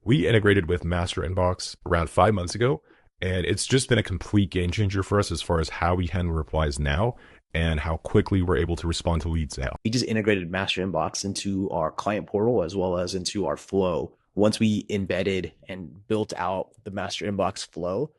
We integrated with Master Inbox around 5 months ago, and it's just been a complete game changer for us as far as how we handle replies now and how quickly we're able to respond to leads now. We just integrated Master Inbox into our client portal as well as into our flow. Once we embedded and built out the Master Inbox flow,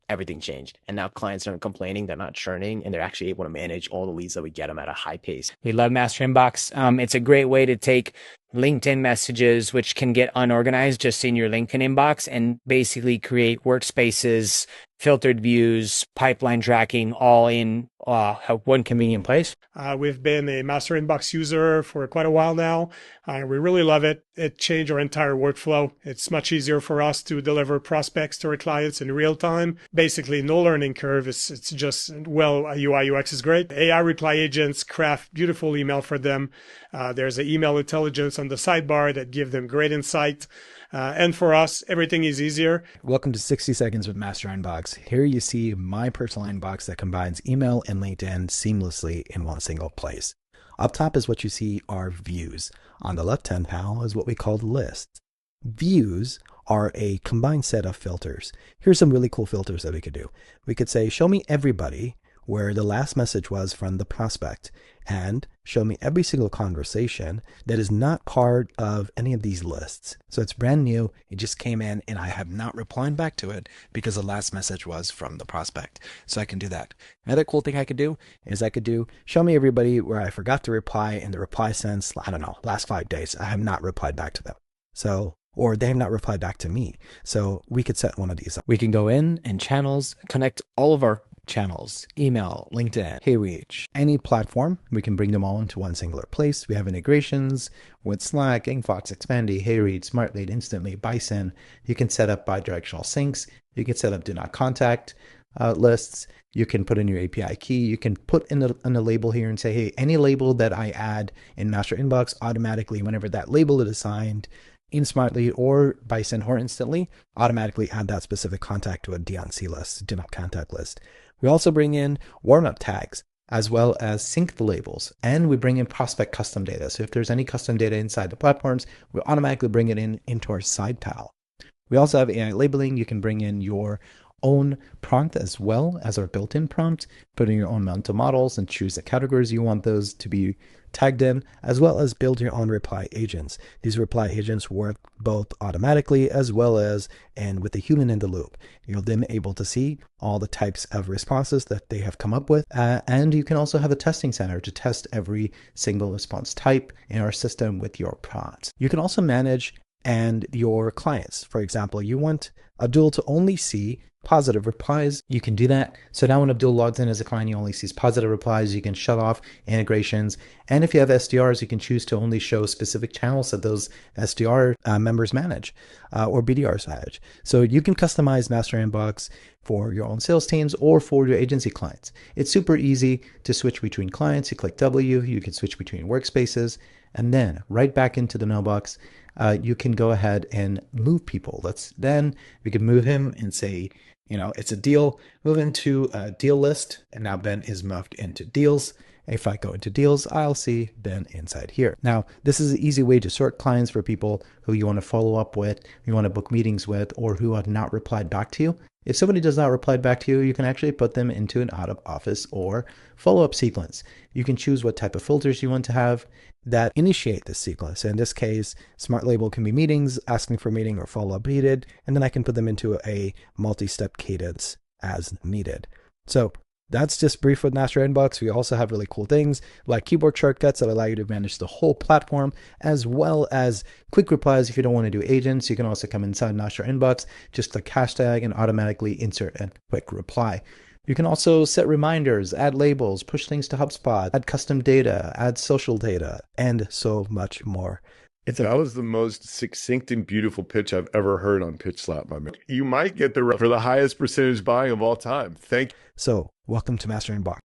everything changed. And now clients aren't complaining, they're not churning, and they're actually able to manage all the leads that we get them at a high pace. We love Master Inbox. It's a great way to take LinkedIn messages, which can get unorganized just in your LinkedIn inbox, and basically create workspaces, filtered views, pipeline tracking, all in one convenient place. We've been a Master Inbox user for quite a while now. We really love it. It changed our entire workflow. It's much easier for us to deliver prospects to our clients in real time. Basically, no learning curve. It's just, well, UI UX is great. AI reply agents craft beautiful email for them. There's an email intelligence on the sidebar that give them great insight. And for us, everything is easier. Welcome to 60 Seconds with Master Inbox. Here you see my personal inbox that combines email and LinkedIn seamlessly in one single place. Up top is what you see are views. On the left-hand panel is what we call lists. Views are a combined set of filters. Here's some really cool filters that we could do. We could say, show me everybody where the last message was from the prospect, and show me every single conversation that is not part of any of these lists. So it's brand new. It just came in and I have not replied back to it because the last message was from the prospect. So I can do that. Another cool thing I could do is I could do, show me everybody where I forgot to reply in the reply since, I don't know, last 5 days. I have not replied back to them. So, or they have not replied back to me. So we could set one of these up. We can go in and channels, connect all of our channels, email, LinkedIn, HeyReach, any platform. We can bring them all into one singular place. We have integrations with Slack, Infox, Expandy, HeyReach, SmartLead, Instantly, Bison. You can set up bidirectional syncs. You can set up do not contact lists. You can put in your API key. You can put in a label here and say, hey, any label that I add in Master Inbox automatically, whenever that label is assigned in SmartLead or Bison or Instantly, automatically add that specific contact to a DNC list, do not contact list. We also bring in warm-up tags as well as sync the labels, and we bring in prospect custom data. So if there's any custom data inside the platforms, we automatically bring it into our side tile. We also have AI labeling. You can bring in your own prompt as well as our built-in prompt, put in your own mental models and choose the categories you want those to be tagged in, as well as build your own reply agents. These reply agents work both automatically as well as and with a human in the loop. You'll then be able to see all the types of responses that they have come up with, and you can also have a testing center to test every single response type in our system with your prompts. You can also manage and your clients. For example, you want Abdul to only see positive replies. You can do that. So now when Abdul logs in as a client, he only sees positive replies. You can shut off integrations. And if you have SDRs, you can choose to only show specific channels that those SDR members manage or BDRs manage. So you can customize Master Inbox for your own sales teams or for your agency clients. It's super easy to switch between clients. You click W, you can switch between workspaces, and then right back into the mailbox, you can go ahead and move people. Then we can move him and say, it's a deal, move into a deal list. And now Ben is moved into deals. If I go into deals, I'll see Ben inside here. Now, this is an easy way to sort clients for people who you want to follow up with, you want to book meetings with, or who have not replied back to you. If somebody does not reply back to you, you can actually put them into an out of office or follow-up sequence. You can choose what type of filters you want to have that initiate this sequence. In this case, Smart Label can be meetings, asking for a meeting or follow-up needed, and then I can put them into a multi-step cadence as needed. So that's just brief with Master Inbox. We also have really cool things like keyboard shortcuts that allow you to manage the whole platform, as well as quick replies. If you don't want to do agents, you can also come inside Master Inbox, just click hashtag and automatically insert a quick reply. You can also set reminders, add labels, push things to HubSpot, add custom data, add social data, and so much more. That was the most succinct and beautiful pitch I've ever heard on Pitch Slap, my man. You might get for the highest percentage buying of all time. Thank you. So welcome to Master Inbox.